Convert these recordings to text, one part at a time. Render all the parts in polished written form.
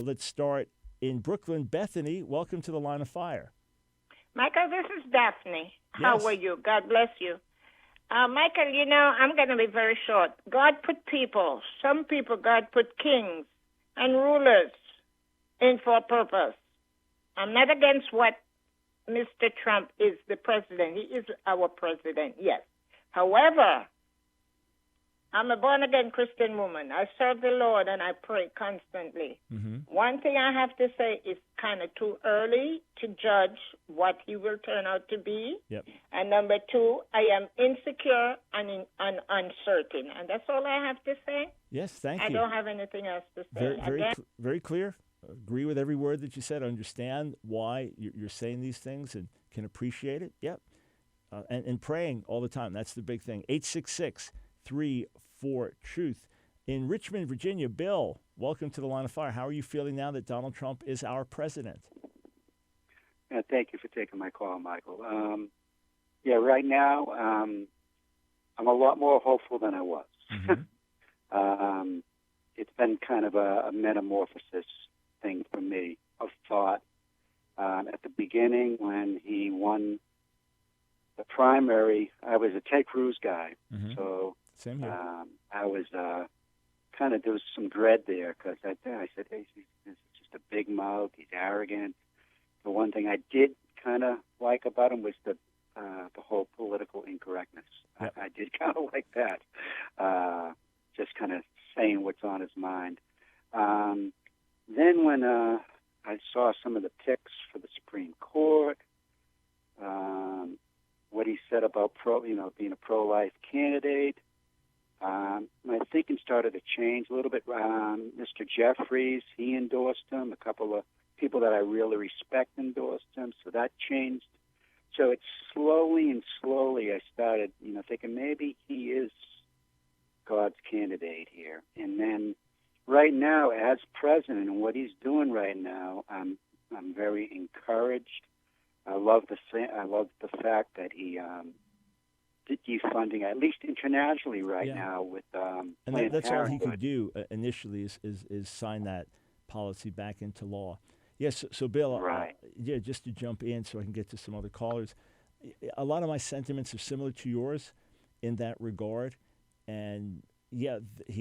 Let's start in Brooklyn. Bethany, welcome to the Line of Fire. Michael, this is Daphne. How Yes. are you? God bless you. Michael, I'm going to be very short. God put people, some people, God put kings and rulers in for a purpose. I'm not against what Mr. Trump is the president. He is our president, yes. However, I'm a born-again Christian woman. I serve the Lord and I pray constantly. Mm-hmm. One thing I have to say is kind of too early to judge what he will turn out to be. Yep. And number two, I am insecure and uncertain. And that's all I have to say. Yes, thank you. I don't have anything else to say. Very clear. Agree with every word that you said. Understand why you're saying these things and can appreciate it. Yep. And praying all the time. That's the big thing. 866-34-TRUTH. In Richmond, Virginia, Bill, welcome to the Line of Fire. How are you feeling now that Donald Trump is our president? Thank you for taking my call, Michael. Right now, I'm a lot more hopeful than I was. Mm-hmm. It's been kind of a metamorphosis thing for me of thought. At the beginning, when he won the primary, I was a Ted Cruz guy. Mm-hmm. So Same here. I was there was some dread there because I said, hey, he's just a big mouth. He's arrogant. The one thing I did kind of like about him was the whole political incorrectness. Yep. I did kind of like that, just kind of saying what's on his mind. Then when I saw some of the picks for the Supreme Court, what he said about being a pro-life candidate, my thinking started to change a little bit. Mr. Jeffries, he endorsed him. A couple of people that I really respect endorsed him, so that changed. So it's slowly I started, thinking maybe he is God's candidate here. And then right now, as president, and what he's doing right now, I'm very encouraged. I love the fact that he defunding, at least internationally right now, with and that's all he Parenthood. could do initially is sign that policy back into law. Yes, so Bill, Right. Just to jump in so I can get to some other callers, a lot of my sentiments are similar to yours in that regard. And, he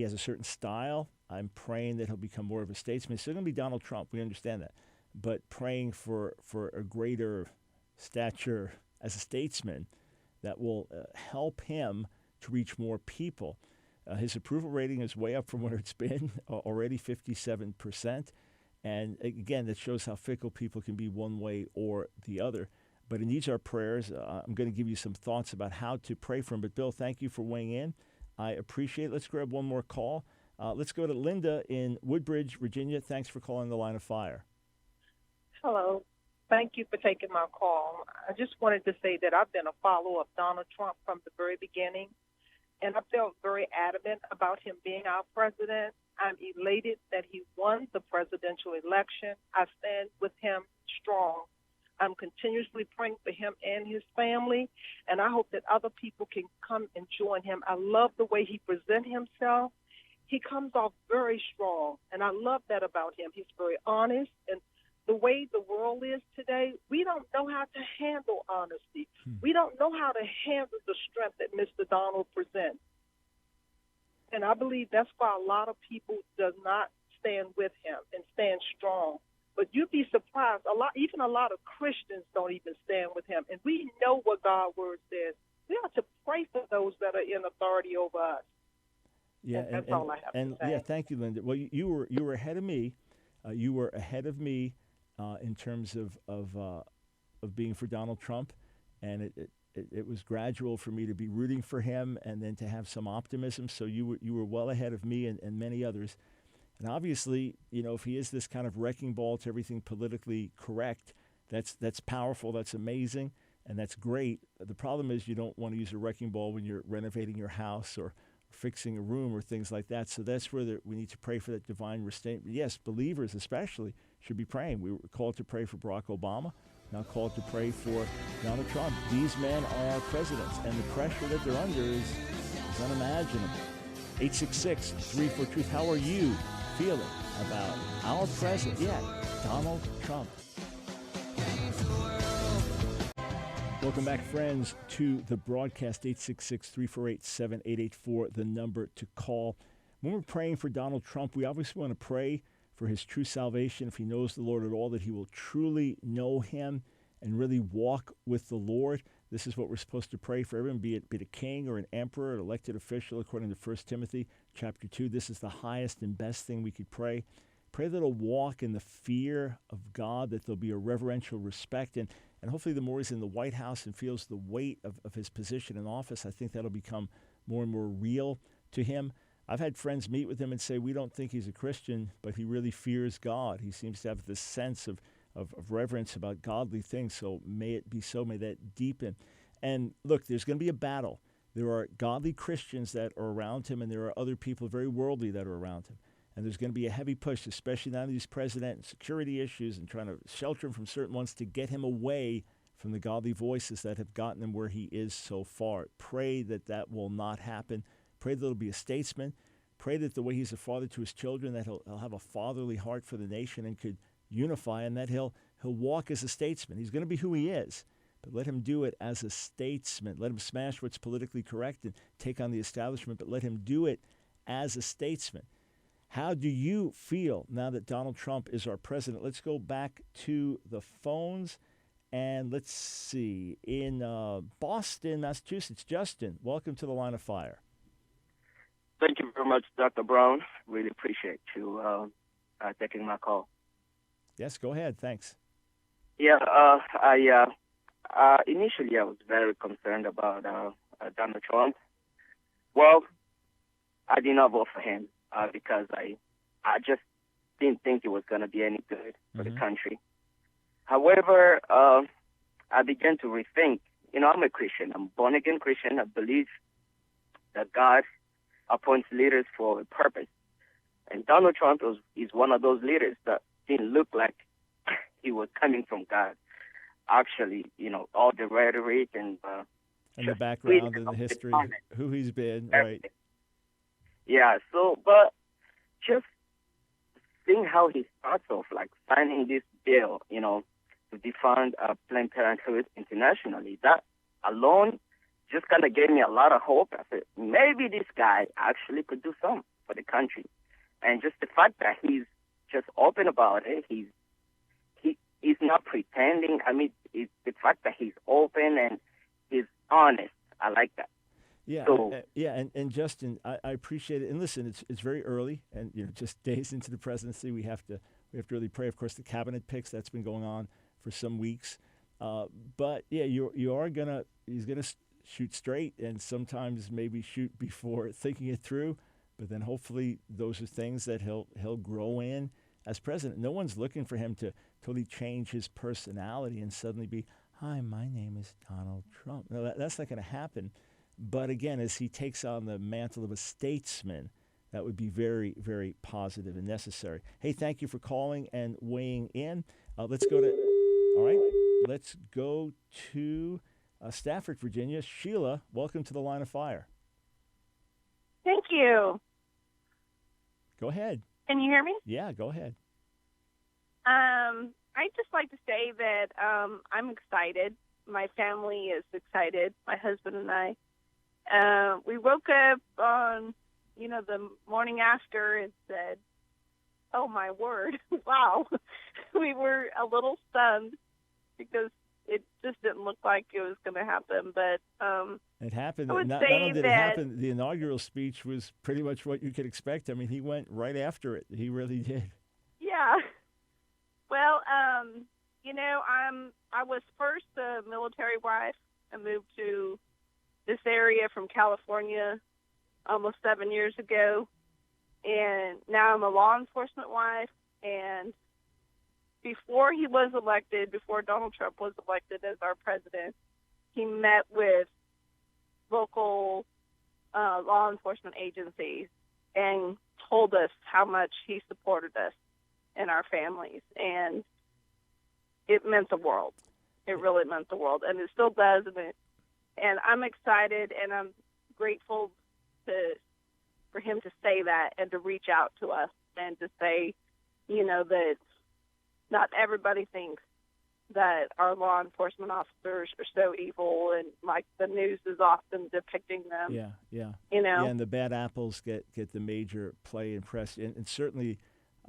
has a certain style. I'm praying that he'll become more of a statesman. It's still going to be Donald Trump. We understand that. But praying for a greater stature as a statesman that will help him to reach more people. His approval rating is way up from where it's been, already 57%. And again, that shows how fickle people can be one way or the other. But it needs our prayers. I'm going to give you some thoughts about how to pray for him. But Bill, thank you for weighing in. I appreciate it. Let's grab one more call. Let's go to Linda in Woodbridge, Virginia. Thanks for calling the Line of Fire. Hello. Thank you for taking my call. I just wanted to say that I've been a follower of Donald Trump from the very beginning, and I felt very adamant about him being our president. I'm elated that he won the presidential election. I stand with him strong. I'm continuously praying for him and his family, and I hope that other people can come and join him. I love the way he presents himself. He comes off very strong, and I love that about him. He's very honest, and the way the world is today, we don't know how to handle honesty. We don't know how to handle the strength that Mr. Donald presents. And I believe that's why a lot of people does not stand with him and stand strong. But you'd be surprised, even a lot of Christians don't even stand with him. And we know what God's word says. We have to pray for those that are in authority over us. Yeah, and that's all I have to say. Yeah, thank you, Linda. Well, you were ahead of me. You were ahead of me in terms of being for Donald Trump, and it was gradual for me to be rooting for him and then to have some optimism. So you were well ahead of me and many others. And obviously, if he is this kind of wrecking ball to everything politically correct, that's powerful, that's amazing, and that's great. The problem is you don't want to use a wrecking ball when you're renovating your house or fixing a room or things like that. So that's where we need to pray for that divine restraint. Yes, believers especially should be praying. We were called to pray for Barack Obama, now called to pray for Donald Trump. These men are our presidents, and the pressure that they're under is unimaginable. 866-34-TRUTH. How are you feeling about our president? Yeah, Donald Trump. Welcome back, friends, to the broadcast. 866-348-7884, the number to call. When we're praying for Donald Trump, we obviously want to pray for his true salvation. If he knows the Lord at all, that he will truly know him and really walk with the Lord. This is what we're supposed to pray for everyone, be it a king or an emperor, an elected official, according to 1 Timothy chapter 2. This is the highest and best thing we could pray. Pray that he'll walk in the fear of God, that there'll be a reverential respect. And hopefully the more he's in the White House and feels the weight of his position in office, I think that'll become more and more real to him. I've had friends meet with him and say, we don't think he's a Christian, but he really fears God. He seems to have this sense of reverence about godly things. So may it be so. May that deepen. And look, there's going to be a battle. There are godly Christians that are around him, and there are other people very worldly that are around him. And there's going to be a heavy push, especially now that he's president, and security issues and trying to shelter him from certain ones to get him away from the godly voices that have gotten him where he is so far. Pray that that will not happen. Pray that he'll be a statesman. Pray that the way he's a father to his children, that he'll have a fatherly heart for the nation and could unify, and that he'll walk as a statesman. He's going to be who he is, but let him do it as a statesman. Let him smash what's politically correct and take on the establishment, but let him do it as a statesman. How do you feel now that Donald Trump is our president? Let's go back to the phones, and let's see. In Boston, Massachusetts, Justin, welcome to the Line of Fire. Thank you very much, Dr. Brown. Really appreciate you taking my call. Yes, go ahead. Thanks. Yeah, initially I was very concerned about Donald Trump. Well, I did not vote for him because I just didn't think it was going to be any good for the country. However, I began to rethink. I'm a Christian. I'm a born-again Christian. I believe that God appoints leaders for a purpose. And Donald Trump is one of those leaders that didn't look like he was coming from God. Actually, all the rhetoric and the background and the history, who he's been, right? Yeah, but just seeing how he starts off, like signing this bill, to defund Planned Parenthood internationally, that alone just kind of gave me a lot of hope. I said, maybe this guy actually could do something for the country. And just the fact that he's just open about it, he's not pretending. I mean, it's the fact that he's open and he's honest. I like that. Yeah, and Justin, I appreciate it. And listen, it's very early, and just days into the presidency, we have to really pray. Of course, the cabinet picks, that's been going on for some weeks. But yeah, he's gonna shoot straight, and sometimes maybe shoot before thinking it through. But then hopefully those are things that he'll grow in as president. No one's looking for him to totally change his personality and suddenly be, hi, my name is Donald Trump. No, that's not going to happen. But again, as he takes on the mantle of a statesman, that would be very, very positive and necessary. Hey, thank you for calling and weighing in. Let's go to Stafford, Virginia. Sheila, welcome to the Line of Fire. Thank you. Go ahead. Can you hear me? Yeah, go ahead. I'd just like to say that I'm excited. My family is excited. My husband and I. We woke up on, the morning after and said, oh, my word, wow. We were a little stunned because it just didn't look like it was going to happen. But it happened. I would not say only did that, it happen, the inaugural speech was pretty much what you could expect. I mean, he went right after it. He really did. Yeah. Well, I was first a military wife. I moved to this area from California almost 7 years ago, and now I'm a law enforcement wife. And before Donald Trump was elected as our president, he met with local law enforcement agencies and told us how much he supported us and our families. And it meant the world. It really meant the world. And it still does. And I'm excited, and I'm grateful to for him to say that and to reach out to us and to say, that not everybody thinks that our law enforcement officers are so evil and like the news is often depicting them. Yeah, and the bad apples get the major play and press. And certainly,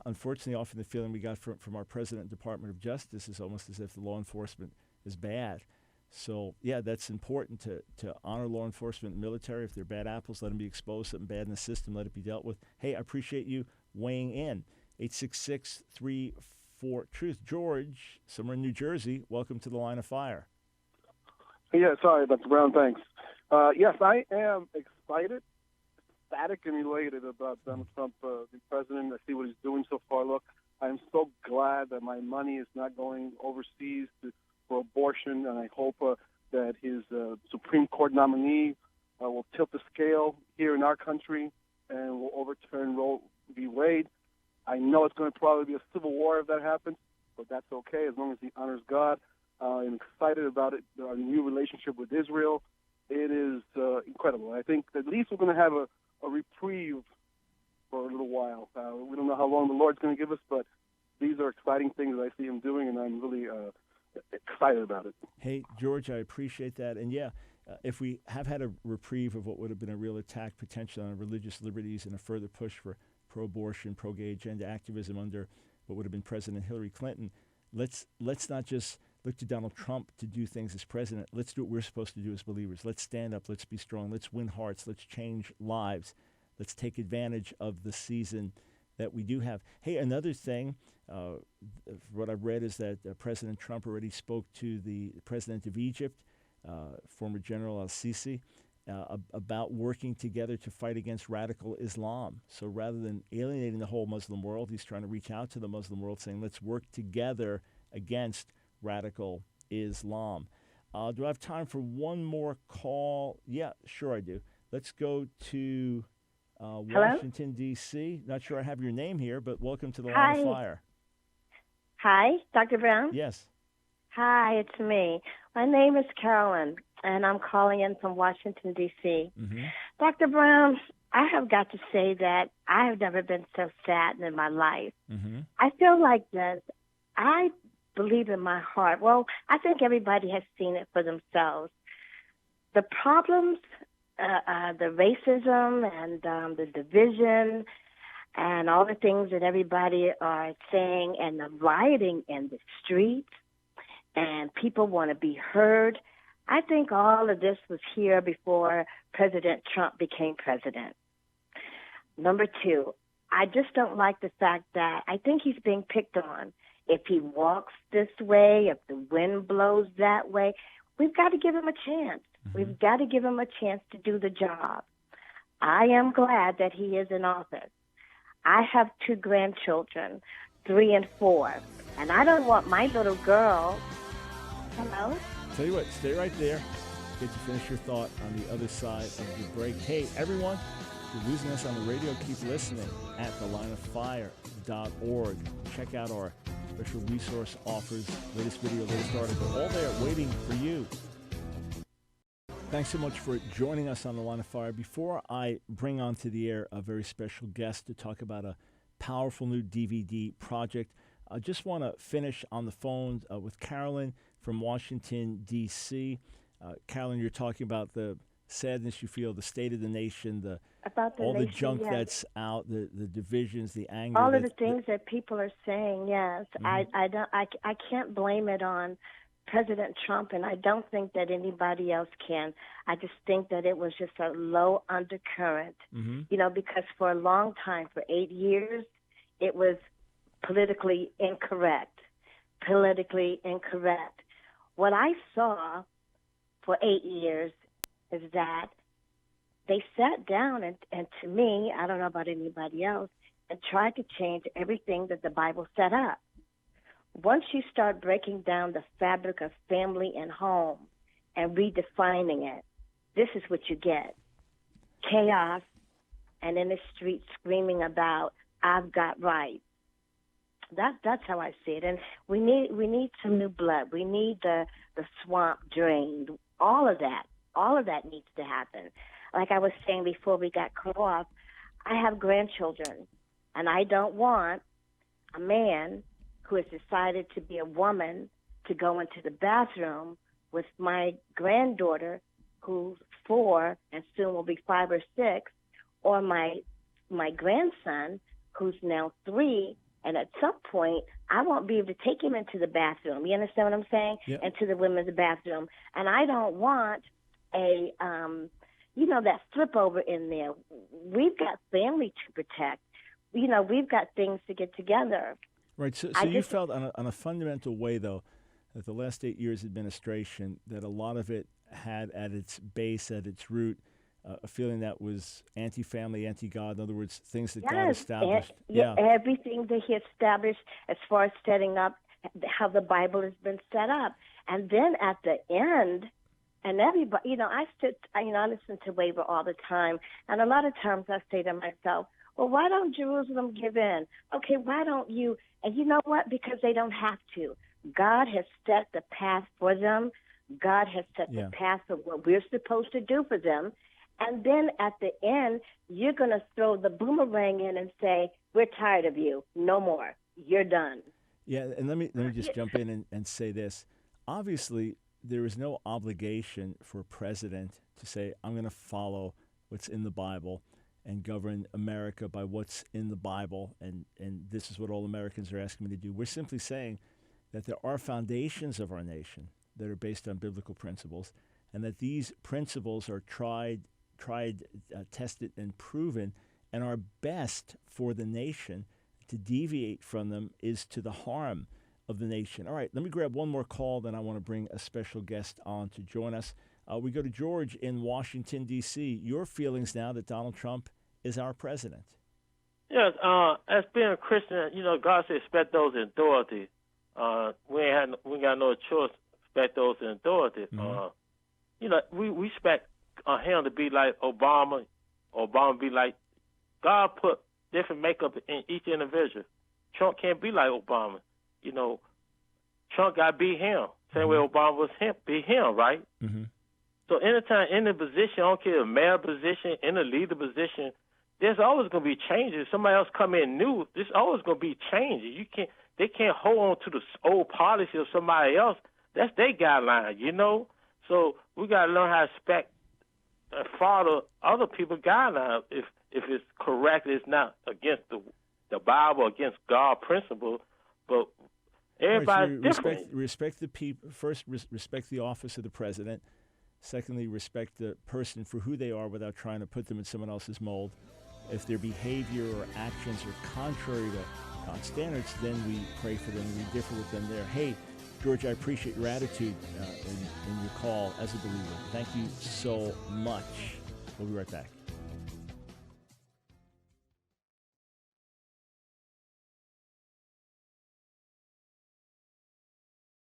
unfortunately, often the feeling we got from our President and Department of Justice is almost as if the law enforcement is bad. So, yeah, that's important to honor law enforcement and military. If they're bad apples, let them be exposed. Something bad in the system, let it be dealt with. Hey, I appreciate you weighing in. 866-34-TRUTH. George, somewhere in New Jersey, welcome to the Line of Fire. Yeah, sorry, Dr. Brown, thanks. Yes, I am excited, ecstatic, and elated about Donald Trump, the president. I see what he's doing so far. Look, I'm so glad that my money is not going overseas for abortion, and I hope that his Supreme Court nominee will tilt the scale here in our country and will overturn Roe v. Wade. I know it's going to probably be a civil war if that happens, but that's okay as long as he honors God. I'm excited about it. Our new relationship with Israel, it is incredible. I think at least we're going to have a reprieve for a little while. We don't know how long the Lord's going to give us, but these are exciting things that I see him doing, and I'm really excited about it. Hey, George, I appreciate that. And yeah, if we have had a reprieve of what would have been a real attack potentially on religious liberties and a further push for pro-abortion, pro-gay agenda activism under what would have been President Hillary Clinton, let's not just look to Donald Trump to do things as president. Let's do what we're supposed to do as believers. Let's stand up. Let's be strong. Let's win hearts. Let's change lives. Let's take advantage of the season that we do have. Hey, another thing, what I've read is that President Trump already spoke to the president of Egypt, former General al-Sisi, about working together to fight against radical Islam. So rather than alienating the whole Muslim world, he's trying to reach out to the Muslim world saying, let's work together against radical Islam. Do I have time for one more call? Yeah, sure I do. Let's go to Washington, D.C. Not sure I have your name here, but welcome to the Line of Fire. Hi, Dr. Brown? Yes. Hi, it's me. My name is Carolyn, and I'm calling in from Washington, D.C. Mm-hmm. Dr. Brown, I have got to say that I have never been so sad in my life. Mm-hmm. I feel like this. I believe in my heart. Well, I think everybody has seen it for themselves. The problems, the racism and the division and all the things that everybody are saying and the rioting in the streets and people want to be heard. I think all of this was here before President Trump became president. Number two, I just don't like the fact that I think he's being picked on. If he walks this way, if the wind blows that way, we've got to give him a chance. Mm-hmm. We've got to give him a chance to do the job. I am glad that he is in office. I have 2 grandchildren, 3 and 4, and I don't want my little girl. Hello? Tell you what, stay right there. Get to finish your thought on the other side of the break. Hey, everyone, if you're losing us on the radio, keep listening at thelineoffire.org. Check out our special resource offers, latest video, latest article, all there waiting for you. Thanks so much for joining us on The Line of Fire. Before I bring onto the air a very special guest to talk about a powerful new DVD project, I just want to finish on the phone with Carolyn from Washington, D.C. Carolyn, you're talking about the sadness you feel, the state of the nation, all the junk that's out, the divisions, the anger. All of the things that people are saying, yes. Mm-hmm. I can't blame it on President Trump, and I don't think that anybody else can. I just think that it was just a low undercurrent, mm-hmm. Because for a long time, for 8 years, it was politically incorrect. What I saw for 8 years is that they sat down and to me, I don't know about anybody else, and tried to change everything that the Bible set up. Once you start breaking down the fabric of family and home and redefining it, this is what you get. Chaos and in the street screaming about, I've got rights. That's how I see it. And we need some new blood. We need the swamp drained. All of that needs to happen. Like I was saying before we got cut off, I have grandchildren, and I don't want a man who has decided to be a woman to go into the bathroom with my granddaughter who's 4 and soon will be 5 or 6, or my grandson who's now 3, and at some point I won't be able to take him into the bathroom. You understand what I'm saying? Yep. Into the women's bathroom. And I don't want a that flip over in there. We've got family to protect. We've got things to get together. Right. So you felt on a fundamental way, though, that the last 8 years administration, that a lot of it had at its base, at its root, a feeling that was anti-family, anti-God. In other words, things that God established. Everything that He established as far as setting up how the Bible has been set up. And then at the end, and everybody, I listen to Weber all the time, and a lot of times I say to myself, well, why don't Jerusalem give in? Okay, why don't you? And you know what? Because they don't have to. God has set the path for them. God has set the path for what we're supposed to do for them. And then at the end, you're going to throw the boomerang in and say, we're tired of you. No more. You're done. Yeah, and let me just jump in and say this. Obviously, there is no obligation for a president to say, I'm going to follow what's in the Bible and govern America by what's in the Bible, and this is what all Americans are asking me to do. We're simply saying that there are foundations of our nation that are based on biblical principles, and that these principles are tried, tested, and proven, and are best for the nation. To deviate from them is to the harm of the nation. All right, let me grab one more call, then I want to bring a special guest on to join us. We go to George in Washington, D.C. Your feelings now that Donald Trump is our president? Yes, as being a Christian, God said respect those in authority. We got no choice to respect those in authority. Mm-hmm. We expect him to be like Obama be like, God put different makeup in each individual. Trump can't be like Obama. Trump got to be him. Same way Obama was him, be him, right? Mm-hmm. So anytime in the position, I don't care, a mayor position, in the leader position, there's always going to be changes. Somebody else come in new, there's always going to be changes. They can't hold on to the old policy of somebody else. That's their guideline, So we got to learn how to respect and follow other people's guidelines. If it's correct, it's not against the Bible, against God principle, but everybody's different. Respect the people. First, respect the office of the president. Secondly, respect the person for who they are without trying to put them in someone else's mold. If their behavior or actions are contrary to God's standards, then we pray for them and we differ with them there. Hey, George, I appreciate your attitude in your call as a believer. Thank you so much. We'll be right back.